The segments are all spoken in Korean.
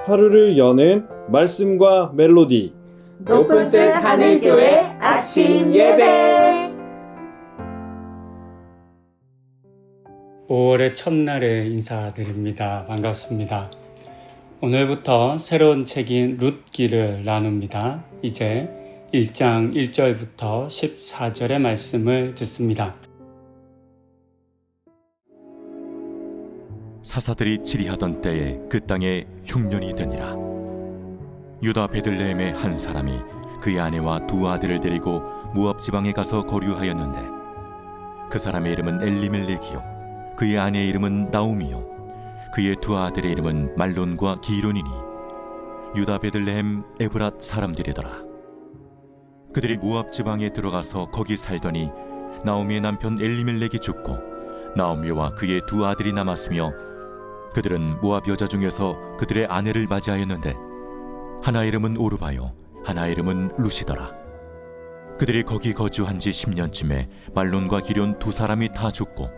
하루를 여는 말씀과 멜로디. 높은 뜻 하늘교회 아침 예배. 5월의 첫날에 인사드립니다. 반갑습니다. 오늘부터 새로운 책인 룻기를 나눕니다. 이제 1장 1절부터 14절의 말씀을 듣습니다. 사사들이 치리하던 때에 그 땅에 흉년이 되니라. 유다 베들레헴의 한 사람이 그의 아내와 두 아들을 데리고 모압 지방에 가서 거류하였는데 그 사람의 이름은 엘리멜렉이요 그의 아내의 이름은 나오미요 그의 두 아들의 이름은 말론과 기론이니 유다 베들레헴 에브랏 사람들이더라. 그들이 모압 지방에 들어가서 거기 살더니 나오미의 남편 엘리멜렉이 죽고 나오미와 그의 두 아들이 남았으며 그들은 모압 여자 중에서 그들의 아내를 맞이하였는데 하나 이름은 오르바요 하나 이름은 루시더라. 그들이 거기 거주한 지 10년쯤에 말론과 기론 두 사람이 다 죽고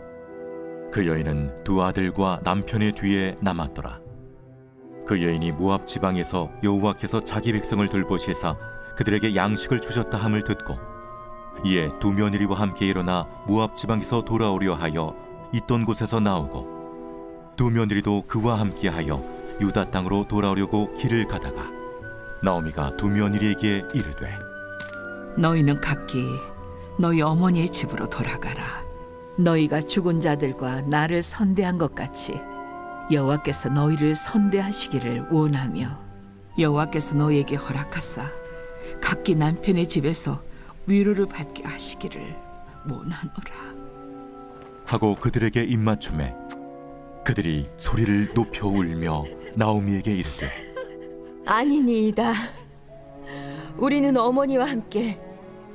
그 여인은 두 아들과 남편의 뒤에 남았더라. 그 여인이 모압 지방에서 여호와께서 자기 백성을 돌보시사 그들에게 양식을 주셨다 함을 듣고 이에 두 며느리와 함께 일어나 모압 지방에서 돌아오려 하여 있던 곳에서 나오고 두 며느리도 그와 함께하여 유다 땅으로 돌아오려고 길을 가다가 나오미가 두 며느리에게 이르되 너희는 각기 너희 어머니의 집으로 돌아가라. 너희가 죽은 자들과 나를 선대한 것 같이 여호와께서 너희를 선대하시기를 원하며 여호와께서 너희에게 허락하사 각기 남편의 집에서 위로를 받게 하시기를 원하노라. 하고 그들에게 입맞춤에 그들이 소리를 높여 울며 나오미에게 이르되 아니니이다. 우리는 어머니와 함께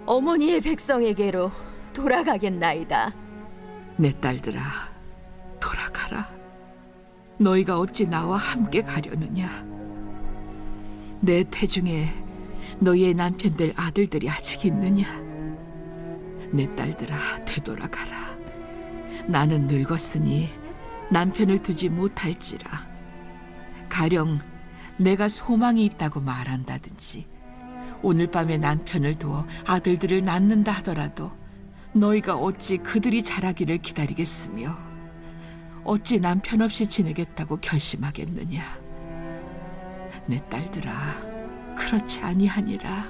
어머니의 백성에게로 돌아가겠나이다. 내 딸들아, 돌아가라. 너희가 어찌 나와 함께 가려느냐? 내 태중에 너희의 남편들 아들들이 아직 있느냐? 내 딸들아, 되돌아가라. 나는 늙었으니 남편을 두지 못할지라. 가령 내가 소망이 있다고 말한다든지 오늘 밤에 남편을 두어 아들들을 낳는다 하더라도 너희가 어찌 그들이 자라기를 기다리겠으며 어찌 남편 없이 지내겠다고 결심하겠느냐? 내 딸들아, 그렇지 아니하니라.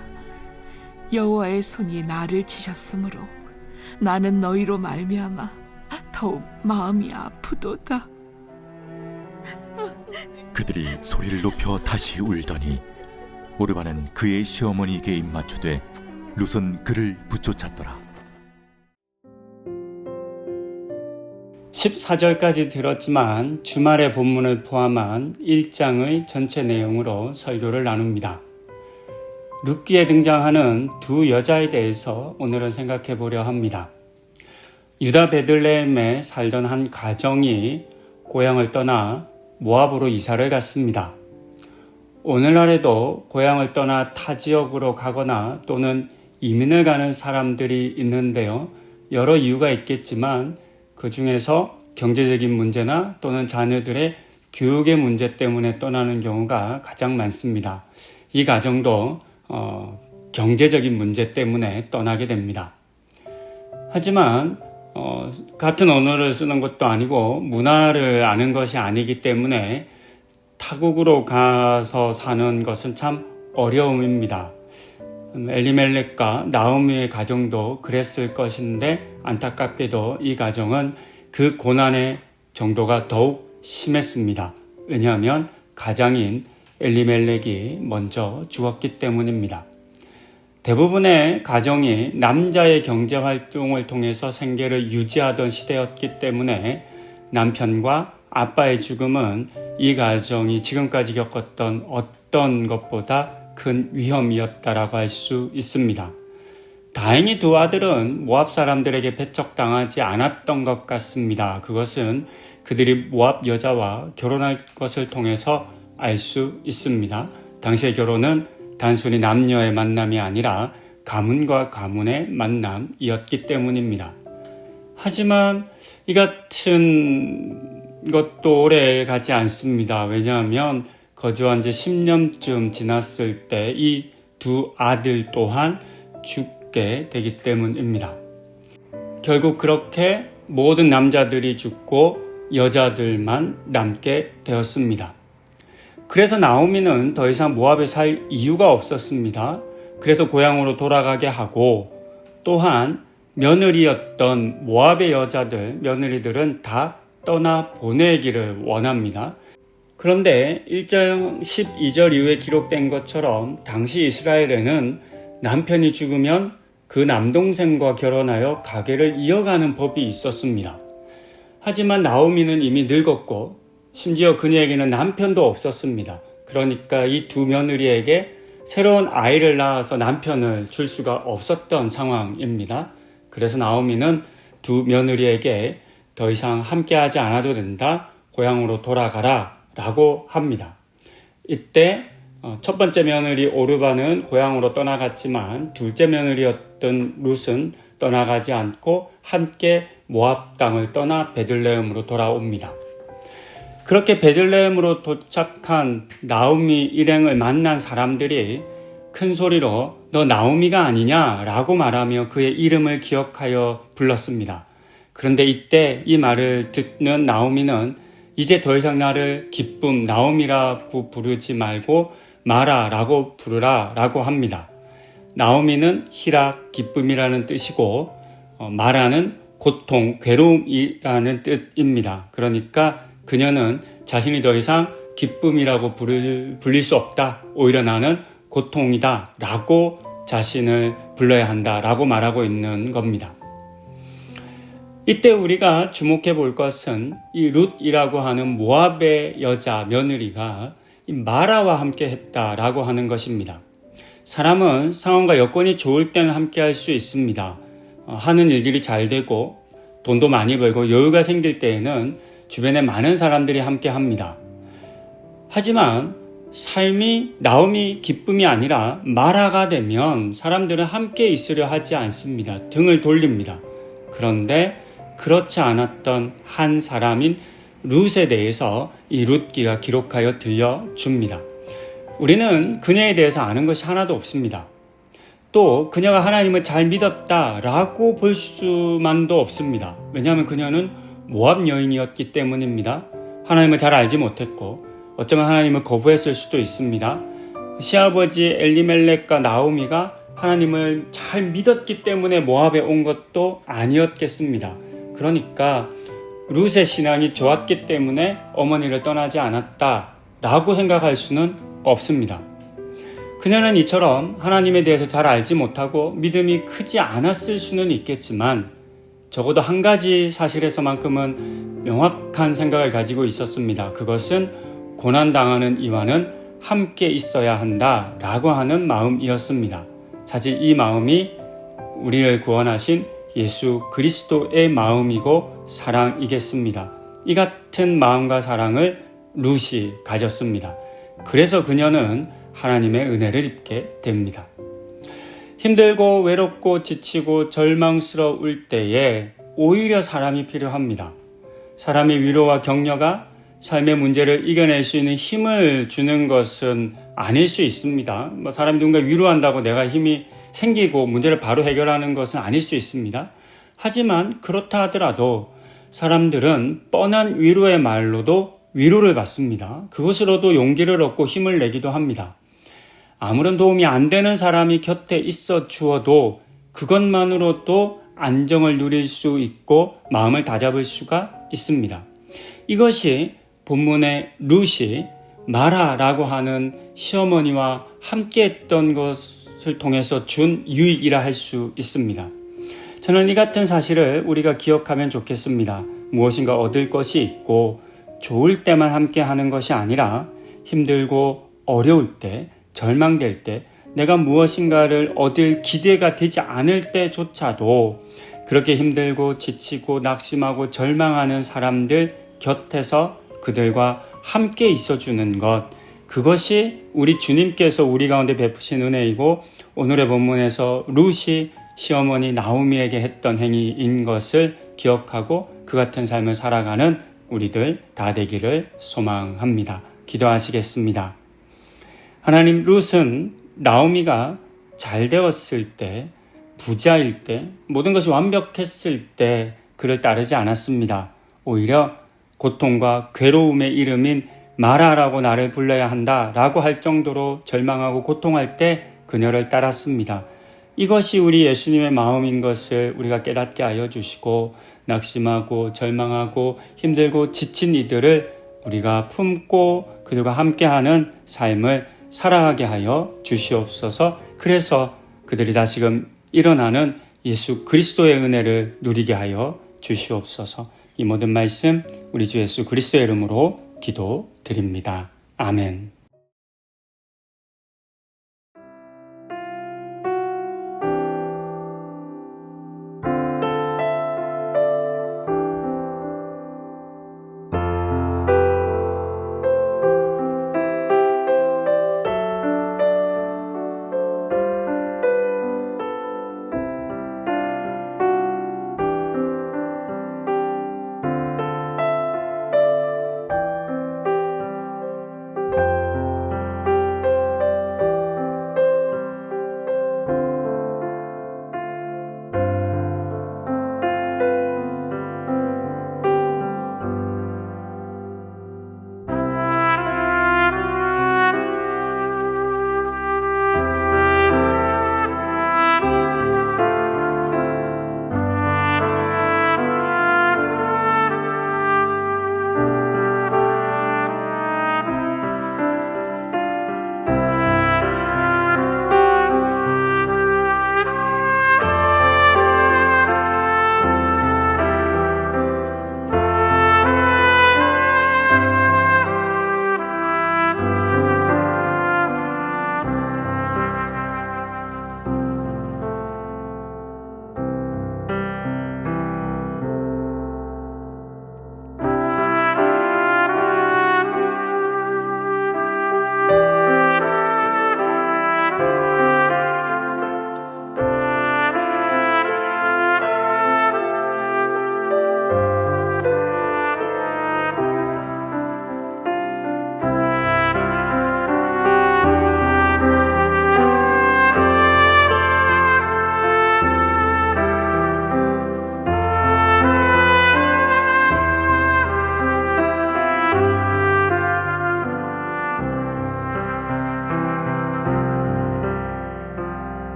여호와의 손이 나를 치셨으므로 나는 너희로 말미암아 더욱 마음이 아프도다. 그들이 소리를 높여 다시 울더니 오르바는 그의 시어머니에게 입맞추되 룻은 그를 붙쫓았더라. 14절까지 들었지만 주말의 본문을 포함한 1장의 전체 내용으로 설교를 나눕니다. 룻기에 등장하는 두 여자에 대해서 오늘은 생각해 보려 합니다. 유다 베들레헴에 살던 한 가정이 고향을 떠나 모압으로 이사를 갔습니다. 오늘날에도 고향을 떠나 타 지역으로 가거나 또는 이민을 가는 사람들이 있는데요. 여러 이유가 있겠지만 그 중에서 경제적인 문제나 또는 자녀들의 교육의 문제 때문에 떠나는 경우가 가장 많습니다. 이 가정도 경제적인 문제 때문에 떠나게 됩니다. 하지만 같은 언어를 쓰는 것도 아니고 문화를 아는 것이 아니기 때문에 타국으로 가서 사는 것은 참 어려움입니다. 엘리멜렉과 나오미의 가정도 그랬을 것인데 안타깝게도 이 가정은 그 고난의 정도가 더욱 심했습니다. 왜냐하면 가장인 엘리멜렉이 먼저 죽었기 때문입니다. 대부분의 가정이 남자의 경제활동을 통해서 생계를 유지하던 시대였기 때문에 남편과 아빠의 죽음은 이 가정이 지금까지 겪었던 어떤 것보다 큰 위험이었다라고 할 수 있습니다. 다행히 두 아들은 모압 사람들에게 배척당하지 않았던 것 같습니다. 그것은 그들이 모압 여자와 결혼할 것을 통해서 알 수 있습니다. 당시의 결혼은 단순히 남녀의 만남이 아니라 가문과 가문의 만남이었기 때문입니다. 하지만 이 같은 것도 오래 가지 않습니다. 왜냐하면 거주한 지 10년쯤 지났을 때 이 두 아들 또한 죽게 되기 때문입니다. 결국 그렇게 모든 남자들이 죽고 여자들만 남게 되었습니다. 그래서 나오미는 더 이상 모압에 살 이유가 없었습니다. 그래서 고향으로 돌아가게 하고 또한 며느리였던 모압의 며느리들은 다 떠나 보내기를 원합니다. 그런데 1장 12절 이후에 기록된 것처럼 당시 이스라엘에는 남편이 죽으면 그 남동생과 결혼하여 가계를 이어가는 법이 있었습니다. 하지만 나오미는 이미 늙었고 심지어 그녀에게는 남편도 없었습니다. 그러니까 이 두 며느리에게 새로운 아이를 낳아서 남편을 줄 수가 없었던 상황입니다. 그래서 나오미는 두 며느리에게 더 이상 함께하지 않아도 된다, 고향으로 돌아가라 라고 합니다. 이때 첫 번째 며느리 오르바는 고향으로 떠나갔지만 둘째 며느리였던 룻은 떠나가지 않고 함께 모압 땅을 떠나 베들레헴으로 돌아옵니다. 그렇게 베들레헴으로 도착한 나오미 일행을 만난 사람들이 큰 소리로 너 나오미가 아니냐 라고 말하며 그의 이름을 기억하여 불렀습니다. 그런데 이때 이 말을 듣는 나오미는 이제 더 이상 나를 기쁨 나오미라고 부르지 말고 마라 라고 부르라 라고 합니다. 나오미는 희락, 기쁨이라는 뜻이고 마라는 고통, 괴로움이라는 뜻입니다. 그러니까 그녀는 자신이 더 이상 기쁨이라고 불릴 수 없다. 오히려 나는 고통이다 라고 자신을 불러야 한다 라고 말하고 있는 겁니다. 이때 우리가 주목해 볼 것은 이 룻이라고 하는 모압의 여자 며느리가 이 마라와 함께 했다라고 하는 것입니다. 사람은 상황과 여건이 좋을 때는 함께 할 수 있습니다. 하는 일들이 잘 되고 돈도 많이 벌고 여유가 생길 때에는 주변에 많은 사람들이 함께 합니다. 하지만 삶이 나오미 기쁨이 아니라 마라가 되면 사람들은 함께 있으려 하지 않습니다. 등을 돌립니다. 그런데 그렇지 않았던 한 사람인 룻에 대해서 이 룻기가 기록하여 들려줍니다. 우리는 그녀에 대해서 아는 것이 하나도 없습니다. 또 그녀가 하나님을 잘 믿었다라고 볼 수만도 없습니다. 왜냐하면 그녀는 모압 여인이었기 때문입니다. 하나님을 잘 알지 못했고 어쩌면 하나님을 거부했을 수도 있습니다. 시아버지 엘리멜렉과 나오미가 하나님을 잘 믿었기 때문에 모압에 온 것도 아니었겠습니다. 그러니까 룻의 신앙이 좋았기 때문에 어머니를 떠나지 않았다라고 생각할 수는 없습니다. 그녀는 이처럼 하나님에 대해서 잘 알지 못하고 믿음이 크지 않았을 수는 있겠지만 적어도 한 가지 사실에서만큼은 명확한 생각을 가지고 있었습니다. 그것은 고난당하는 이와는 함께 있어야 한다라고 하는 마음이었습니다. 사실 이 마음이 우리를 구원하신 예수 그리스도의 마음이고 사랑이겠습니다. 이 같은 마음과 사랑을 룻이 가졌습니다. 그래서 그녀는 하나님의 은혜를 입게 됩니다. 힘들고 외롭고 지치고 절망스러울 때에 오히려 사람이 필요합니다. 사람의 위로와 격려가 삶의 문제를 이겨낼 수 있는 힘을 주는 것은 아닐 수 있습니다. 사람이 누군가 위로한다고 내가 힘이 생기고 문제를 바로 해결하는 것은 아닐 수 있습니다. 하지만 그렇다 하더라도 사람들은 뻔한 위로의 말로도 위로를 받습니다. 그것으로도 용기를 얻고 힘을 내기도 합니다. 아무런 도움이 안 되는 사람이 곁에 있어 주어도 그것만으로도 안정을 누릴 수 있고 마음을 다잡을 수가 있습니다. 이것이 본문의 룻이 마라라고 하는 시어머니와 함께 했던 것을 통해서 준 유익이라 할 수 있습니다. 저는 이 같은 사실을 우리가 기억하면 좋겠습니다. 무엇인가 얻을 것이 있고 좋을 때만 함께 하는 것이 아니라 힘들고 어려울 때, 절망될 때, 내가 무엇인가를 얻을 기대가 되지 않을 때조차도 그렇게 힘들고 지치고 낙심하고 절망하는 사람들 곁에서 그들과 함께 있어주는 것, 그것이 우리 주님께서 우리 가운데 베푸신 은혜이고 오늘의 본문에서 룻이 시어머니 나오미에게 했던 행위인 것을 기억하고 그 같은 삶을 살아가는 우리들 다 되기를 소망합니다. 기도하시겠습니다. 하나님, 룻은 나오미가 잘 되었을 때, 부자일 때, 모든 것이 완벽했을 때 그를 따르지 않았습니다. 오히려 고통과 괴로움의 이름인 마라라고 나를 불러야 한다라고 할 정도로 절망하고 고통할 때 그녀를 따랐습니다. 이것이 우리 예수님의 마음인 것을 우리가 깨닫게 하여 주시고, 낙심하고 절망하고 힘들고 지친 이들을 우리가 품고 그들과 함께하는 삶을 살아가게 하여 주시옵소서. 그래서 그들이 다시금 일어나는 예수 그리스도의 은혜를 누리게 하여 주시옵소서. 이 모든 말씀 우리 주 예수 그리스도의 이름으로 기도드립니다. 아멘.